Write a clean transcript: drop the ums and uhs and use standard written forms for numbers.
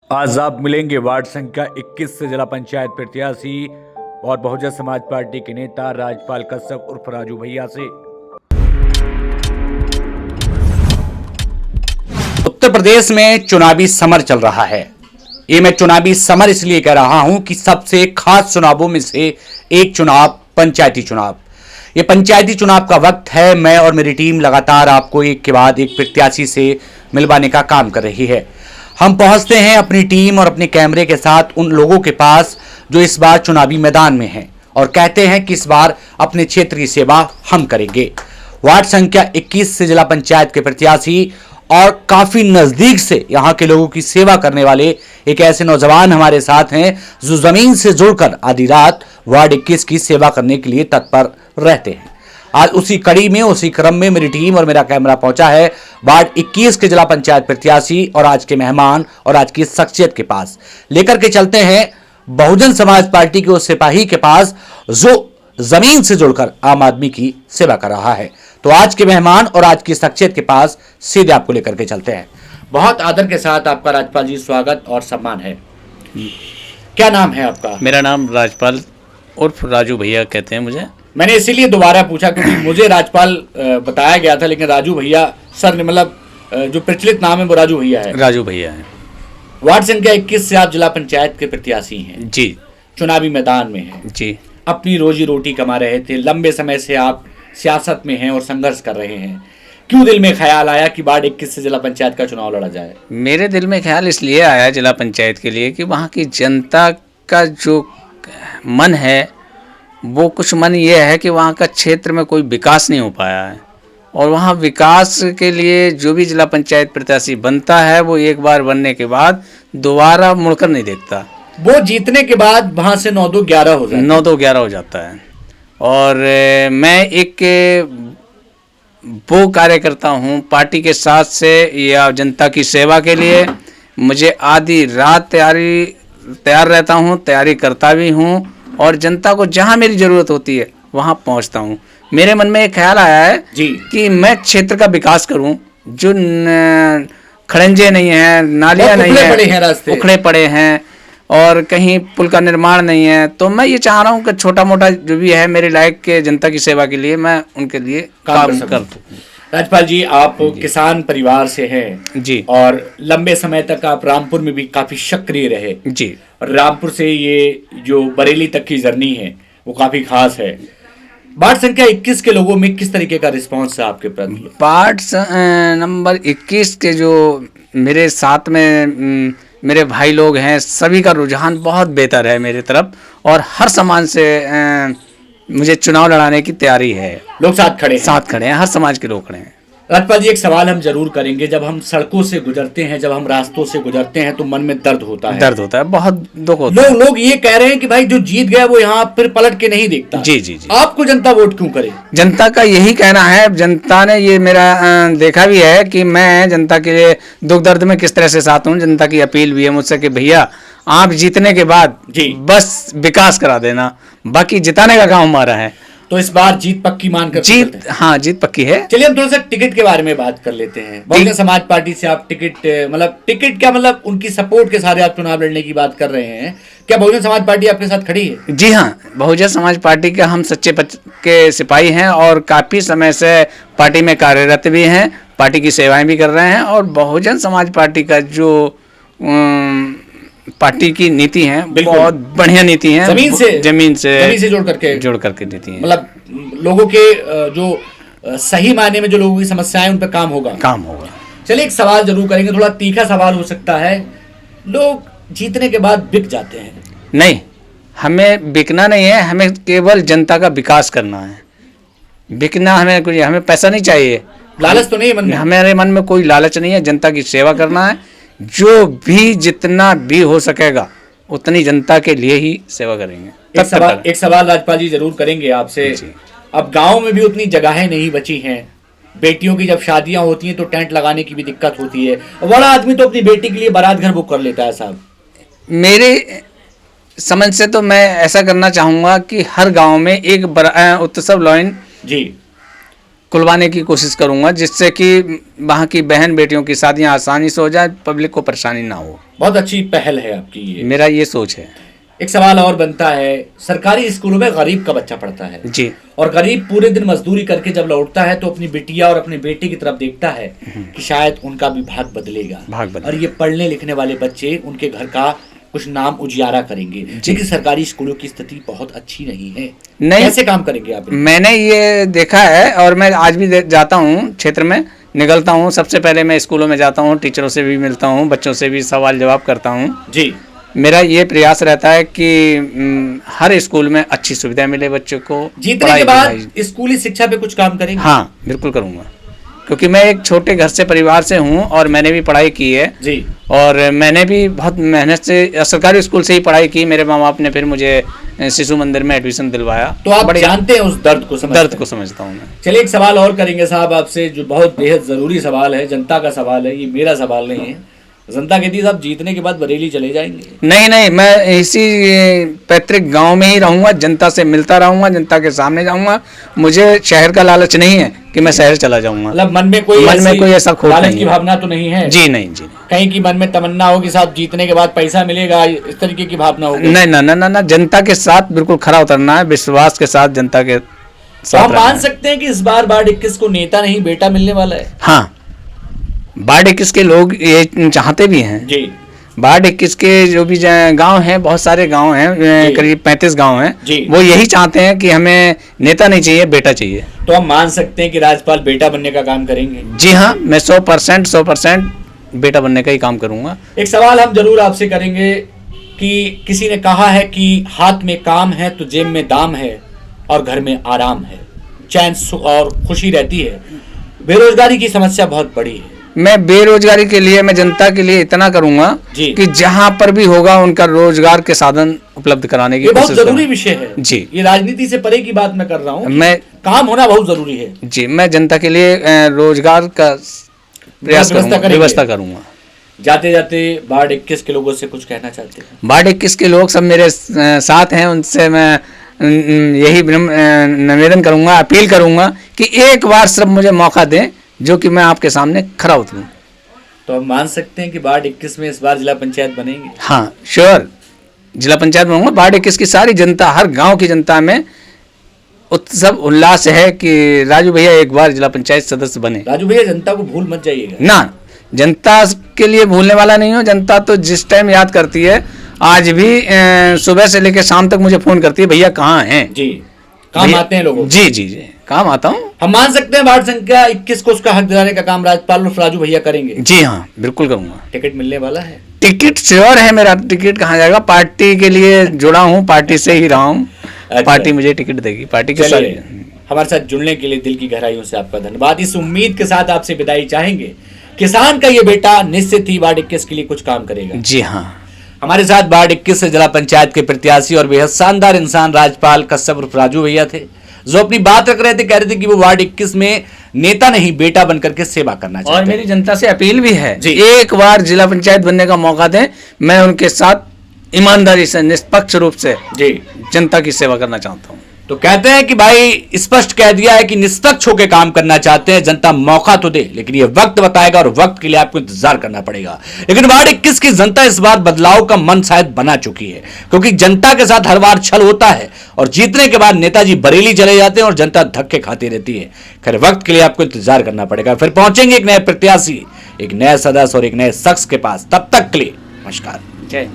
आज आप मिलेंगे वार्ड संख्या 21 से जिला पंचायत प्रत्याशी और बहुजन समाज पार्टी के नेता राजपाल कश्यप उर्फ राजू भैया से। उत्तर प्रदेश में चुनावी समर चल रहा है। ये मैं चुनावी समर इसलिए कह रहा हूं कि सबसे खास चुनावों में से एक चुनाव पंचायती चुनाव। ये पंचायती चुनाव का वक्त है। मैं और मेरी टीम लगातार आपको एक के बाद एक प्रत्याशी से मिलवाने का काम कर रही है। हम पहुंचते हैं अपनी टीम और अपने कैमरे के साथ उन लोगों के पास जो इस बार चुनावी मैदान में हैं और कहते हैं कि इस बार अपने क्षेत्र की सेवा हम करेंगे। वार्ड संख्या 21 से जिला पंचायत के प्रत्याशी और काफी नजदीक से यहां के लोगों की सेवा करने वाले एक ऐसे नौजवान हमारे साथ हैं जो जमीन से जुड़कर आधी रात वार्ड 21 की सेवा करने के लिए तत्पर रहते हैं। आज उसी कड़ी में, उसी क्रम में मेरी टीम और मेरा कैमरा पहुंचा है वार्ड 21 के जिला पंचायत प्रत्याशी और आज के मेहमान और आज की शख्सियत के पास। लेकर के चलते हैं बहुजन समाज पार्टी के उस सिपाही के पास जो जमीन से जुड़कर आम आदमी की सेवा कर रहा है। तो आज के मेहमान और आज की शख्सियत के पास सीधे आपको लेकर के चलते हैं। बहुत आदर के साथ आपका राजपाल जी स्वागत और सम्मान है। क्या नाम है आपका? मेरा नाम राजपाल उर्फ राजू भैया कहते हैं मुझे। मैंने इसीलिए दोबारा पूछा क्योंकि मुझे राजपाल बताया गया था, लेकिन राजू भैया सर ने मतलब जो प्रचलित नाम है वो राजू भैया है। राजू भैया है। वार्ड संख्या 21 से आप जिला पंचायत के प्रत्याशी हैं जी। चुनावी मैदान में हैं जी। अपनी रोजी रोटी कमा रहे थे। लंबे समय से आप सियासत में हैं और संघर्ष कर रहे हैं। क्यों दिल में ख्याल आया कि वार्ड 21 से जिला पंचायत का चुनाव लड़ा जाए? मेरे दिल में ख्याल इसलिए आया जिला पंचायत के लिए कि वहाँ की जनता का जो मन है वो कुछ मन ये है कि वहाँ का क्षेत्र में कोई विकास नहीं हो पाया है और वहाँ विकास के लिए जो भी जिला पंचायत प्रत्याशी बनता है वो एक बार बनने के बाद दोबारा मुड़कर नहीं देखता। वो जीतने के बाद वहाँ से 9-2-11 हो जाता है। 9-2-11 हो जाता है। और मैं एक वो कार्य करता हूँ पार्टी के साथ से या जनता की सेवा के लिए। मुझे आधी रात तैयार रहता हूँ, तैयारी करता भी हूँ और जनता को जहाँ मेरी ज़रूरत होती है वहाँ पहुँचता हूँ। मेरे मन में एक ख्याल आया है जी कि मैं क्षेत्र का विकास करूँ। जो खड़ंजे नहीं हैं, नालियाँ नहीं हैं, रास्ते उखड़े पड़े हैं और कहीं पुल का निर्माण नहीं है, तो मैं ये चाह रहा हूँ कि छोटा मोटा जो भी है मेरे लायक के जनता की सेवा के लिए मैं उनके लिए काम कर दूँ। राजपाल जी, आप किसान परिवार से हैं जी और लंबे समय तक आप रामपुर में भी काफी सक्रिय रहे जी। और रामपुर से ये जो बरेली तक की जर्नी है वो काफी खास है। वार्ड संख्या 21 के लोगों में किस तरीके का रिस्पांस है आपके प्रति? वार्ड नंबर 21 के जो मेरे साथ में मेरे भाई लोग हैं सभी का रुझान बहुत बेहतर है मेरी तरफ और हर समाज से मुझे चुनाव लड़ाने की तैयारी है। लोग साथ खड़े हैं, हर समाज के लोग खड़े हैं। राजपाल जी, एक सवाल हम जरूर करेंगे। जब हम सड़कों से गुजरते हैं, जब हम रास्तों से गुजरते हैं तो मन में दर्द होता है, बहुत दुख होता है। लोग ये कह रहे हैं कि भाई जो जीत गया वो यहाँ फिर पलट के नहीं देखता। जी जी जी। आपको जनता वोट क्यों करे? जनता का यही कहना है, जनता ने ये मेरा देखा भी है कि मैं जनता के लिए दुख दर्द में किस तरह से साथ हूँ। जनता की अपील भी है मुझसे कि भैया आप जीतने के बाद जी बस विकास करा देना, बाकी जिताने का काम हमारा है। तो इस बार जीत पक्की मानकर जीत पक्की है। चलिए हम थोड़ा सा टिकट के बारे में बात कर लेते हैं। बहुजन समाज पार्टी से आप टिकट क्या मतलब उनकी सपोर्ट के सारे आप चुनाव लड़ने की बात कर रहे हैं। क्या बहुजन समाज पार्टी आपके साथ खड़ी है? जी हाँ, बहुजन समाज पार्टी के हम सच्चे के सिपाही हैं और काफी समय से पार्टी में कार्यरत भी हैं, पार्टी की सेवाएं भी कर रहे हैं और बहुजन समाज पार्टी का जो पार्टी की नीति है बहुत बढ़िया नीति है। जमीन से जोड़ करके नीति है। मतलब लोगों के जो सही मायने में जो लोगों की समस्याएं उन पर काम होगा। चलिए एक सवाल जरूर करेंगे, थोड़ा तीखा सवाल हो सकता है। लोग जीतने के बाद बिक जाते हैं। नहीं, हमें बिकना नहीं है, हमें केवल जनता का विकास करना है। बिकना हमें पैसा नहीं चाहिए, लालच तो नहीं है मन में। हमारे मन में कोई लालच नहीं है। जनता की सेवा करना है, जो भी जितना भी हो सकेगा उतनी जनता के लिए ही सेवा करेंगे। एक सवाल राजपाल जी जरूर करेंगे आपसे। अब गांव में भी उतनी जगहें नहीं बची हैं। बेटियों की जब शादियां होती हैं तो टेंट लगाने की भी दिक्कत होती है। बड़ा आदमी तो अपनी बेटी के लिए बारात घर बुक कर लेता है। साहब, मेरे समझ से तो मैं ऐसा करना चाहूँगा कि हर गांव में एक उत्सव लाइन जी खुलवाने की कोशिश करूंगा, जिससे कि वहाँ की बहन बेटियों की शादियां आसानी से हो जाए, पब्लिक को परेशानी ना हो। बहुत अच्छी पहल है आपकी ये। मेरा ये सोच है। एक सवाल और बनता है, सरकारी स्कूलों में गरीब का बच्चा पढ़ता है जी। और गरीब पूरे दिन मजदूरी करके जब लौटता है तो अपनी बिटिया और अपने बेटे की तरफ देखता है कि शायद उनका भी भाग बदलेगा और ये पढ़ने लिखने वाले बच्चे उनके घर का कुछ नाम उजियारा करेंगे। लेकिन सरकारी स्कूलों की स्थिति बहुत अच्छी नहीं है। नहीं, कैसे काम करेंगे आप? मैंने ये देखा है और मैं आज भी जाता हूँ, क्षेत्र में निकलता हूँ, सबसे पहले मैं स्कूलों में जाता हूँ, टीचरों से भी मिलता हूँ, बच्चों से भी सवाल जवाब करता हूँ जी। मेरा ये प्रयास रहता है कि हर स्कूल में अच्छी सुविधा मिले बच्चों को। जीतने के बाद स्कूली शिक्षा पे कुछ काम करेंगे? हाँ, बिल्कुल करूँगा, क्योंकि मैं एक छोटे घर से परिवार से हूँ और मैंने भी पढ़ाई की है जी। और मैंने भी बहुत मेहनत से सरकारी स्कूल से ही पढ़ाई की। मेरे माँ बाप ने फिर मुझे शिशु मंदिर में एडमिशन दिलवाया। तो आप जानते हैं उस दर्द को? समझता हूँ मैं। चलिए एक सवाल और करेंगे साहब आपसे, जो बहुत बेहद जरूरी सवाल है, जनता का सवाल है, ये मेरा सवाल नहीं है। जनता कहती है साहब जीतने के बाद बरेली चले जाएंगे। नहीं, मैं इसी पैतृक गांव में ही रहूंगा, जनता से मिलता रहूंगा, जनता के सामने जाऊंगा। मुझे शहर का लालच नहीं है कि मैं शहर चला जाऊंगा। मतलब मन में कोई ऐसा खोट लालच की भावना तो नहीं है? जी नहीं, जी कहीं की मन में तमन्ना होगी साहब जीतने के बाद पैसा मिलेगा, इस तरीके की भावना होगी? नहीं, ना, जनता के साथ बिल्कुल खरा उतरना है, विश्वास के साथ जनता के साथ। आप मान सकते हैं कि इस बार वार्ड 21 को नेता नहीं बेटा मिलने वाला है? हाँ, वार्ड 21 के लोग ये चाहते भी हैं जी। वार्ड 21 के जो भी गांव हैं, बहुत सारे गांव हैं, करीब 35 गांव हैं, वो यही चाहते हैं कि हमें नेता नहीं चाहिए, बेटा चाहिए। तो हम मान सकते हैं कि राज्यपाल बेटा बनने का काम करेंगे? जी हाँ, मैं 100% बेटा बनने का ही काम करूंगा। एक सवाल हम जरूर आपसे करेंगे कि किसी ने कहा है कि हाथ में काम है तो जेब में दाम है और घर में आराम है, चैन और खुशी रहती है। बेरोजगारी की समस्या बहुत बड़ी है। मैं बेरोजगारी के लिए, मैं जनता के लिए इतना करूंगा कि जहां पर भी होगा उनका रोजगार के साधन उपलब्ध कराने की कोशिश करूंगा। बहुत जरूरी विषय है जी। ये राजनीति से परे की बात मैं कर रहा हूँ। मैं काम होना बहुत जरूरी है जी। मैं जनता के लिए रोजगार का प्रयास करूंगा, व्यवस्था करूंगा। जाते जाते वार्ड 21 के लोगों से कुछ कहना चाहते हैं? वार्ड 21 के लोग सब मेरे साथ हैं, उनसे मैं यही निवेदन करूंगा, अपील करूंगा कि एक बार सिर्फ मुझे मौका दें, जो कि मैं आपके सामने खरा उतरूं। तो हम मान सकते हैं कि वार्ड 21 में इस बार जिला पंचायत बनेगी? हाँ, श्योर, जिला पंचायत बनूंगा। वार्ड 21 की सारी जनता, हर गांव की जनता में उत्सव उल्लास है कि राजू भैया एक बार जिला पंचायत सदस्य बने। राजू भैया जनता को भूल मत जाइएगा ना, जनता के लिए भूलने वाला नहीं हो। जनता तो जिस टाइम याद करती है, आज भी सुबह से लेकर शाम तक मुझे फोन करती है, भैया कहाँ हैं जी। काम आते हैं लोगों? जी, काम आता हूँ। हम मान सकते हैं वार्ड संख्या 21 को उसका हक दिलाने का काम राज्यपाल और राजू भैया करेंगे? जी हाँ, बिल्कुल करूंगा। टिकट मिलने वाला है? टिकट श्योर है मेरा। टिकट कहाँ जाएगा, पार्टी के लिए जुड़ा हूँ, पार्टी से ही रहा हूँ। पार्टी मुझे टिकट देगी, पार्टी के साथ। हमारे साथ जुड़ने के लिए दिल की गहराइयों से आपका धन्यवाद। इस उम्मीद के साथ आपसे विदाई चाहेंगे, किसान का ये बेटा निश्चित ही वार्ड 21 के लिए कुछ काम करेगा। जी हाँ। हमारे साथ वार्ड 21 से जिला पंचायत के प्रत्याशी और बेहद शानदार इंसान राज्यपाल कश्यप उर्फ राजू भैया थे, जो अपनी बात रख रहे थे। कह रहे थे कि वो वार्ड 21 में नेता नहीं बेटा बनकर के सेवा करना चाहते हैं। और मेरी जनता से अपील भी है, एक बार जिला पंचायत बनने का मौका दें। मैं उनके साथ ईमानदारी से, निष्पक्ष रूप से जी जनता की सेवा करना चाहता हूँ। तो कहते हैं कि भाई स्पष्ट कह दिया है कि निष्पक्ष होकर काम करना चाहते हैं, जनता मौका तो दे, लेकिन ये वक्त बताएगा और वक्त के लिए आपको इंतजार करना पड़ेगा। लेकिन वार्ड 21 की जनता इस बार बदलाव का मन शायद बना चुकी है, क्योंकि जनता के साथ हर बार छल होता है और जीतने के बाद नेताजी बरेली चले जाते हैं और जनता धक्के खाती रहती है। खैर, वक्त के लिए आपको इंतजार करना पड़ेगा। फिर पहुंचेंगे एक नए प्रत्याशी, एक नए सदस्य और एक नए शख्स के पास। तब तक के लिए नमस्कार, जय।